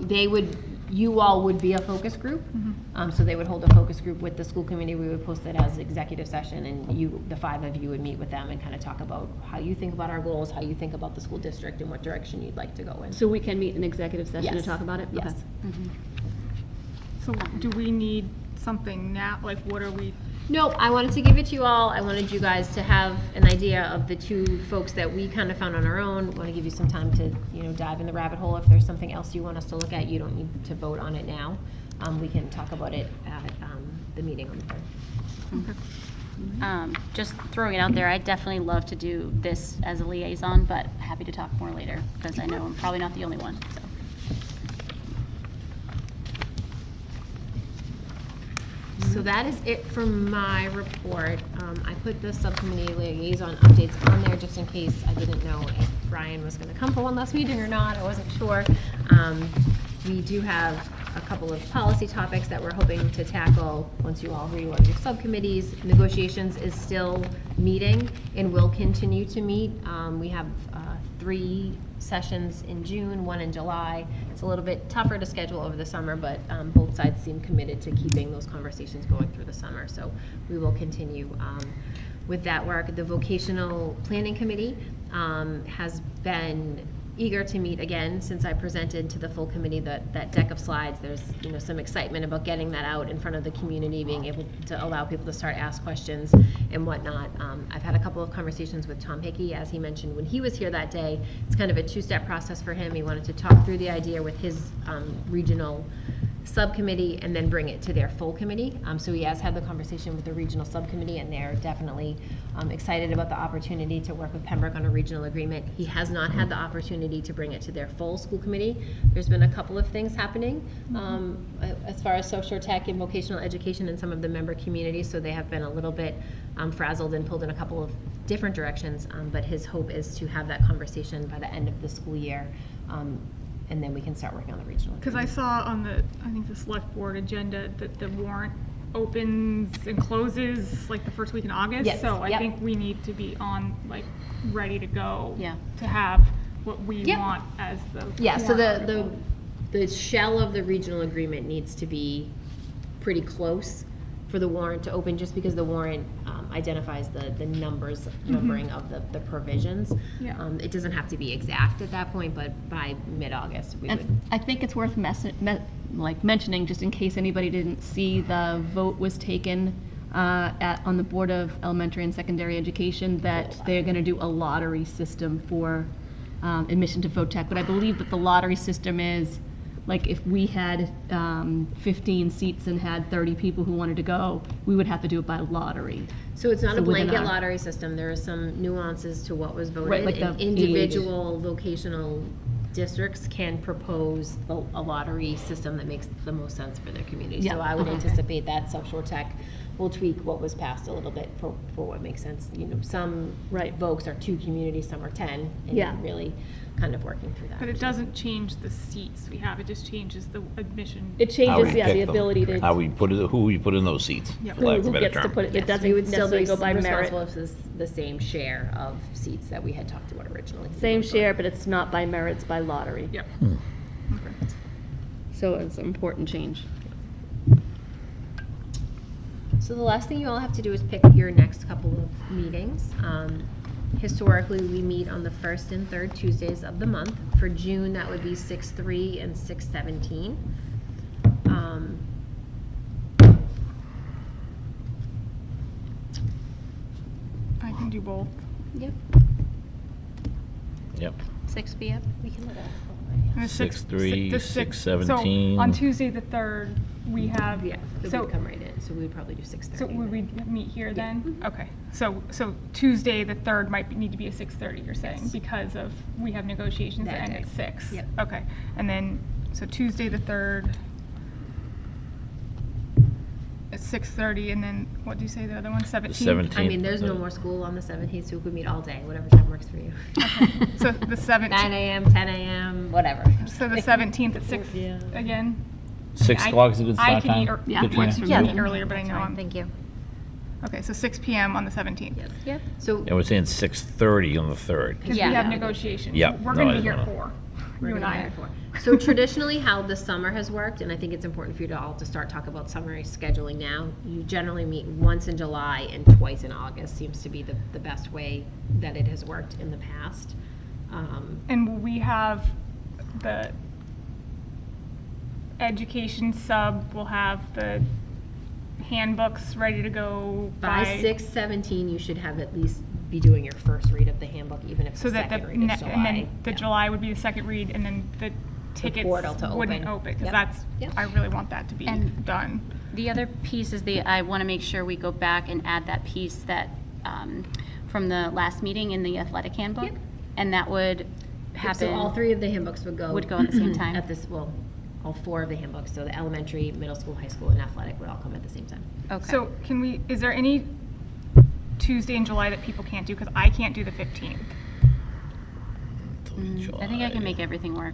Speaker 3: you all would be a focus group. So they would hold a focus group with the school committee. We would post it as executive session, and the 5 of you would meet with them and kind of talk about how you think about our goals, how you think about the school district, and what direction you'd like to go in.
Speaker 10: So we can meet in executive session to
Speaker 3: Yes.
Speaker 10: talk about it?
Speaker 3: Yes.
Speaker 10: Okay.
Speaker 9: So do we need something now? Like, what are we?
Speaker 3: Nope, I wanted to give it to you all. I wanted you guys to have an idea of the 2 folks that we kind of found on our own. Want to give you some time to, dive in the rabbit hole. If there's something else you want us to look at, you don't need to vote on it now. We can talk about it at the meeting on the 3rd.
Speaker 4: Just throwing it out there, I'd definitely love to do this as a liaison, but happy to talk more later, because I know I'm probably not the only one, so.
Speaker 3: So that is it for my report. I put the subcommittee liaison updates on there just in case I didn't know if Brian was going to come for one last meeting or not. I wasn't sure. We do have a couple of policy topics that we're hoping to tackle once you all reorg your subcommittees. Negotiations is still meeting and will continue to meet. We have 3 sessions in June, 1 in July. It's a little bit tougher to schedule over the summer, but both sides seem committed to keeping those conversations going through the summer. So we will continue with that work. The Vocational Planning Committee has been eager to meet again since I presented to the full committee that deck of slides. There's some excitement about getting that out in front of the community, being able to allow people to start ask questions and whatnot. I've had a couple of conversations with Tom Hickey, as he mentioned when he was here that day. It's kind of a 2-step process for him. He wanted to talk through the idea with his regional subcommittee and then bring it to their full committee. So he has had the conversation with the regional subcommittee, and they're definitely excited about the opportunity to work with Pembroke on a regional agreement. He has not had the opportunity to bring it to their full school committee. There's been a couple of things happening as far as social tech and vocational education in some of the member communities, so they have been a little bit frazzled and pulled in a couple of different directions, but his hope is to have that conversation by the end of the school year, and then we can start working on the regional.
Speaker 9: Because I saw on the select board agenda that the warrant opens and closes like the first week in August.
Speaker 3: Yes,
Speaker 9: So I
Speaker 3: yep.
Speaker 9: think we need to be on, like, ready to go.
Speaker 4: Yeah.
Speaker 9: To have what we
Speaker 3: Yep.
Speaker 9: want as the.
Speaker 3: Yeah, so
Speaker 9: warrant article.
Speaker 3: the shell of the regional agreement needs to be pretty close for the warrant to open, just because the warrant identifies the numbering of the provisions.
Speaker 9: Yeah.
Speaker 3: It doesn't have to be exact at that point, but by mid-August, we would.
Speaker 10: And I think it's worth mentioning, just in case anybody didn't see, the vote was taken on the Board of Elementary and Secondary Education that they're going to do a lottery system for admission to VOTEC. But I believe that the lottery system is, like, if we had 15 seats and had 30 people who wanted to go, we would have to do it by lottery.
Speaker 3: So it's not
Speaker 10: So
Speaker 3: a
Speaker 10: within
Speaker 3: blanket
Speaker 10: our-
Speaker 3: lottery system. There are some nuances to what was voted.
Speaker 10: Right, like
Speaker 3: and
Speaker 10: the
Speaker 3: individual vocational districts can propose a lottery system that makes the most sense for their community.
Speaker 10: Yeah,
Speaker 3: So I would
Speaker 10: okay.
Speaker 3: anticipate that South Shore Tech will tweak what was passed a little bit for what makes sense. Some
Speaker 10: Right.
Speaker 3: vocs are 2 communities, some are 10, and
Speaker 10: Yeah.
Speaker 3: really kind of working through that.
Speaker 9: But it doesn't change the seats we have, it just changes the admission.
Speaker 10: It
Speaker 5: How
Speaker 10: changes,
Speaker 5: we
Speaker 10: yeah, the
Speaker 5: pick them,
Speaker 10: ability to.
Speaker 5: How we put it, who we put in those seats,
Speaker 9: Yep.
Speaker 5: for lack of a
Speaker 10: Who
Speaker 5: better
Speaker 10: gets to
Speaker 5: term.
Speaker 10: put it,
Speaker 3: Yes,
Speaker 10: it doesn't
Speaker 3: we would
Speaker 10: even necessarily go by merit.
Speaker 3: responsible if it's the same share of seats that we had talked about originally.
Speaker 10: Same share, but it's not by merit, it's by lottery.
Speaker 9: Yep. Okay.
Speaker 10: So it's an important change.
Speaker 3: So the last thing you all have to do is pick your next couple of meetings. Historically, we meet on the 1st and 3rd Tuesdays of the month. For June, that would be 6/3 and 6/17.
Speaker 9: I can do both.
Speaker 3: Yep.
Speaker 5: Yep.
Speaker 4: 6 p.m.?
Speaker 3: We can let
Speaker 9: And the
Speaker 5: 6/3,
Speaker 9: the sixth.
Speaker 5: 6/17.
Speaker 9: So on Tuesday, the 3rd, we have.
Speaker 3: Yeah, so
Speaker 9: So,
Speaker 3: we'd come right in, so we would probably do 6:30.
Speaker 9: so would we meet here then? Okay, so Tuesday, the 3rd need to be a 6:30, you're saying,
Speaker 3: Yes.
Speaker 9: because of, we have negotiations that
Speaker 3: That
Speaker 9: end at
Speaker 3: day.
Speaker 9: 6?
Speaker 3: Yep.
Speaker 9: Okay, and then
Speaker 1: So Tuesday the 3rd at 6:30, and then, what do you say the other one, 17th?
Speaker 5: 17th.
Speaker 3: I mean, there's no more school on the 17th, so we could meet all day, whatever time works for you.
Speaker 1: So the 17th.
Speaker 3: 9 a.m., 10 a.m., whatever.
Speaker 1: So the 17th at 6
Speaker 3: Yeah.
Speaker 1: again?
Speaker 5: 6 o'clock is a good
Speaker 1: I
Speaker 5: start
Speaker 1: can eat,
Speaker 5: time?
Speaker 10: Yeah,
Speaker 5: Katrina?
Speaker 10: works for
Speaker 1: yeah,
Speaker 10: me.
Speaker 1: eat earlier, but I know
Speaker 8: Fine,
Speaker 1: I'm,
Speaker 8: thank you.
Speaker 1: okay, so 6 PM on the 17th.
Speaker 3: Yes.
Speaker 4: Yep.
Speaker 3: So,
Speaker 5: And we're saying 6:30 on the 3rd.
Speaker 1: Because we
Speaker 4: Yeah.
Speaker 1: have negotiations.
Speaker 5: Yeah,
Speaker 1: We're
Speaker 5: no,
Speaker 1: gonna
Speaker 5: I
Speaker 1: be here
Speaker 5: know.
Speaker 1: at 4. You and I.
Speaker 3: so traditionally how the summer has worked, and I think it's important for you to all to start talk about summary scheduling now, you generally meet once in July and twice in August, seems to be the best way that it has worked in the past.
Speaker 1: And we have the education sub, will have the handbooks ready to go
Speaker 3: By 6/17, you should have at least be doing your first read of the handbook, even if
Speaker 1: So
Speaker 3: the
Speaker 1: that the,
Speaker 3: second read is July.
Speaker 1: and then the
Speaker 3: Yeah.
Speaker 1: July would be the second read, and then the tickets
Speaker 3: portal to
Speaker 1: wouldn't
Speaker 3: open.
Speaker 1: open, because
Speaker 3: Yep.
Speaker 1: that's,
Speaker 3: Yep.
Speaker 1: I really want that to be
Speaker 4: And-
Speaker 1: done.
Speaker 4: The other piece is I want to make sure we go back and add that piece that, from the last meeting in the athletic handbook.
Speaker 3: Yep.
Speaker 4: And that would happen.
Speaker 3: So all 3 of the handbooks would go.
Speaker 4: Would go at the same time?
Speaker 3: At this, well, all 4 of the handbooks, so the elementary, middle school, high school, and athletic would all come at the same time.
Speaker 4: Okay.
Speaker 1: So can we, is there any Tuesday in July that people can't do? Because I can't do the 15th.
Speaker 4: I think I can make everything work.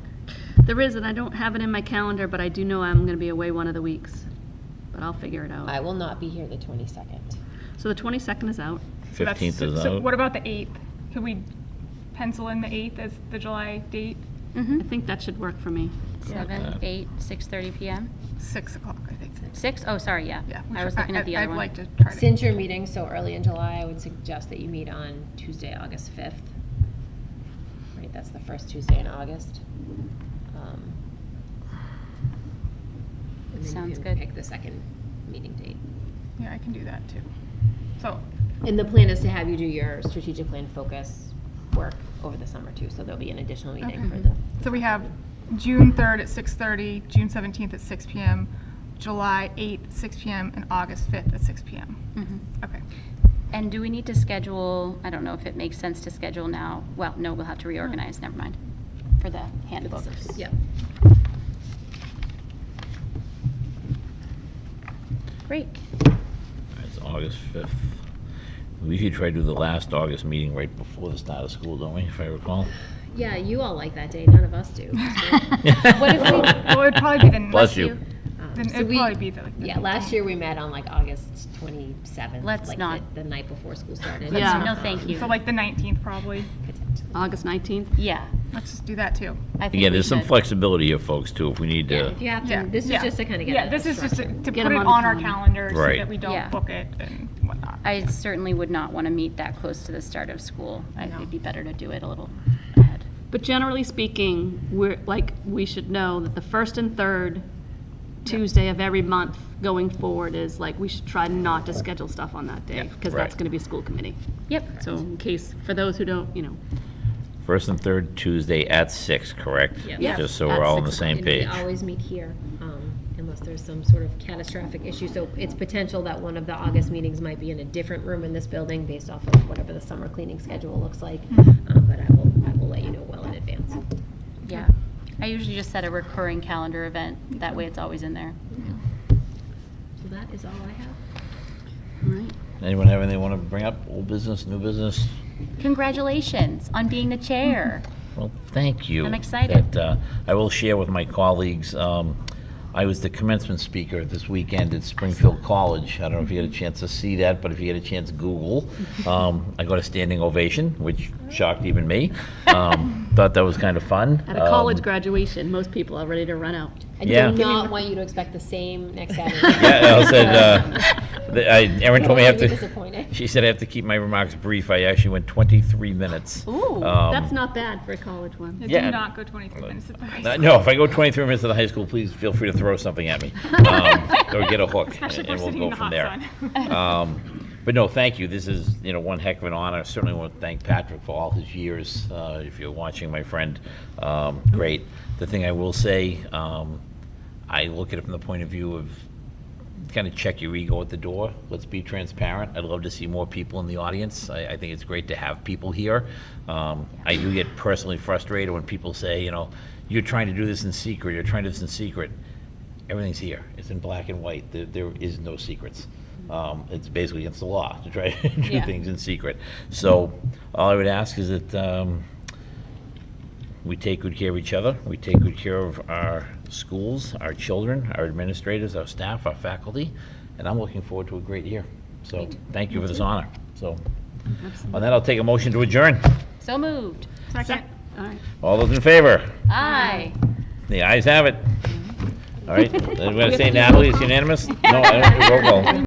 Speaker 10: There is, and I don't have it in my calendar, but I do know I'm gonna be away one of the weeks. But I'll figure it out.
Speaker 3: I will not be here the 22nd.
Speaker 10: So the 22nd is out.
Speaker 1: So that's-
Speaker 5: 15th is
Speaker 1: So
Speaker 5: out.
Speaker 1: what about the 8th? Could we pencil in the 8th as the July date?
Speaker 10: I think that should work for me.
Speaker 4: 7, 8, 6:30 PM?
Speaker 1: 6 o'clock, I think.
Speaker 4: 6? Oh, sorry, yeah.
Speaker 1: Yeah.
Speaker 4: I was looking at the other one.
Speaker 1: I'd like to try to.
Speaker 3: Since you're meeting so early in July, I would suggest that you meet on Tuesday, August 5th. Right, that's the first Tuesday in August. And then
Speaker 4: Sounds
Speaker 3: you can
Speaker 4: good.
Speaker 3: pick the second meeting date.
Speaker 1: Yeah, I can do that too. So,
Speaker 3: And the plan is to have you do your strategic plan focus work over the summer too, so there'll be an additional meeting for the.
Speaker 1: so we have June 3rd at 6:30, June 17th at 6 PM, July 8th at 6 PM, and August 5th at 6 PM. Okay.
Speaker 4: And do we need to schedule, I don't know if it makes sense to schedule now. Well, no, we'll have to reorganize, never mind, for the handbooks.
Speaker 3: Yep.
Speaker 4: Great.
Speaker 5: It's August 5th. We usually try to do the last August meeting right before the start of school, don't we, if I recall?
Speaker 3: Yeah, you all like that day, none of us do.
Speaker 1: What if we, well, it'd probably be the.
Speaker 5: Bless you.
Speaker 1: Then
Speaker 3: So
Speaker 1: it'd
Speaker 3: we-
Speaker 1: probably be the, like, the
Speaker 3: Yeah, last year we met on like August 27th.
Speaker 4: Let's
Speaker 3: like
Speaker 4: not.
Speaker 3: The night before school started.
Speaker 10: Yeah.
Speaker 4: No, thank you.
Speaker 1: So like the 19th probably.
Speaker 10: August 19th?
Speaker 4: Yeah.
Speaker 1: Let's just do that too.
Speaker 4: I think
Speaker 5: Again,
Speaker 4: we
Speaker 5: there's some
Speaker 4: should.
Speaker 5: flexibility here, folks, too, if we need
Speaker 3: Yeah,
Speaker 5: to.
Speaker 3: if you have
Speaker 1: Yeah.
Speaker 3: to, this is
Speaker 1: yeah.
Speaker 3: just to kind of get.
Speaker 1: Yeah,
Speaker 3: a
Speaker 1: this is just to
Speaker 3: structure.
Speaker 1: to
Speaker 10: Get
Speaker 1: put
Speaker 10: 'em
Speaker 1: it
Speaker 10: on the
Speaker 1: on our
Speaker 10: calendar.
Speaker 1: calendars so
Speaker 5: Right.
Speaker 1: that we don't
Speaker 4: Yeah.
Speaker 1: book it and whatnot.
Speaker 4: I certainly would not want to meet that close to the start of school. It'd be better to do it a little ahead.
Speaker 10: But generally speaking, we should know that the first and third Tuesday of every month going forward is like, we should try not to schedule stuff on that day, because that's
Speaker 5: Right.
Speaker 10: gonna be school committee.
Speaker 4: Yep.
Speaker 10: So in case, for those who don't,
Speaker 5: First and third Tuesday at 6, correct?
Speaker 3: Yeah.
Speaker 10: Yes,
Speaker 5: Just so
Speaker 10: at
Speaker 5: we're all on the
Speaker 10: 6
Speaker 5: same
Speaker 3: And
Speaker 5: page.
Speaker 3: we always meet here, unless there's some sort of catastrophic issue. So it's potential that one of the August meetings might be in a different room in this building based off of whatever the summer cleaning schedule looks like. But I will let you know well in advance.
Speaker 4: Yeah. I usually just set a recurring calendar event. That way it's always in there.
Speaker 3: So that is all I have.
Speaker 10: all right?
Speaker 5: Anyone have anything they want to bring up? Old business, new business?
Speaker 4: Congratulations on being the chair.
Speaker 5: Well, thank you.
Speaker 4: I'm excited.
Speaker 5: That, I will share with my colleagues, I was the commencement speaker this weekend at Springfield College. I don't know if you had a chance to see that, but if you had a chance, Google. I got a standing ovation, which shocked even me. Thought that was kind of fun.
Speaker 10: At a college graduation, most people are ready to run out.
Speaker 3: I
Speaker 5: Yeah.
Speaker 3: do not want you to expect the same next Saturday.
Speaker 5: Yeah, I said, Erin told me I have
Speaker 3: You'll
Speaker 5: to,
Speaker 3: be disappointed.
Speaker 5: she said I have to keep my remarks brief. I actually went 23 minutes.
Speaker 10: Ooh,
Speaker 5: Um,
Speaker 10: that's not bad for a college one.
Speaker 1: Yeah, do not go 23 minutes at the high school.
Speaker 5: No, if I go 23 minutes at the high school, please feel free to throw something at me. Or get a hook,
Speaker 1: Especially if
Speaker 5: and
Speaker 1: we're
Speaker 5: we'll
Speaker 1: sitting in
Speaker 5: go
Speaker 1: the
Speaker 5: from
Speaker 1: hot
Speaker 5: there.
Speaker 1: sun.
Speaker 5: But no, thank you. This is, one heck of an honor. I certainly want to thank Patrick for all his years. If you're watching, my friend, great. The thing I will say, I look at it from the point of view of kind of check your ego at the door. Let's be transparent. I'd love to see more people in the audience. I think it's great to have people here. I do get personally frustrated when people say, you're trying to do this in secret, you're trying to do this in secret, everything's here. It's in black and white. There is no secrets. It's basically against the law to try to do
Speaker 4: Yeah.
Speaker 5: things in secret. So all I would ask is that we take good care of each other. We take good care of our schools, our children, our administrators, our staff, our faculty, and I'm looking forward to a great year. So thank you for this honor. So on that, I'll take a motion to adjourn.
Speaker 4: So moved.
Speaker 9: Second.
Speaker 10: All right.
Speaker 5: All those in favor?
Speaker 4: Aye.
Speaker 5: The ayes have it. All right, I'm going to say Natalie, it's unanimous? No, roll call.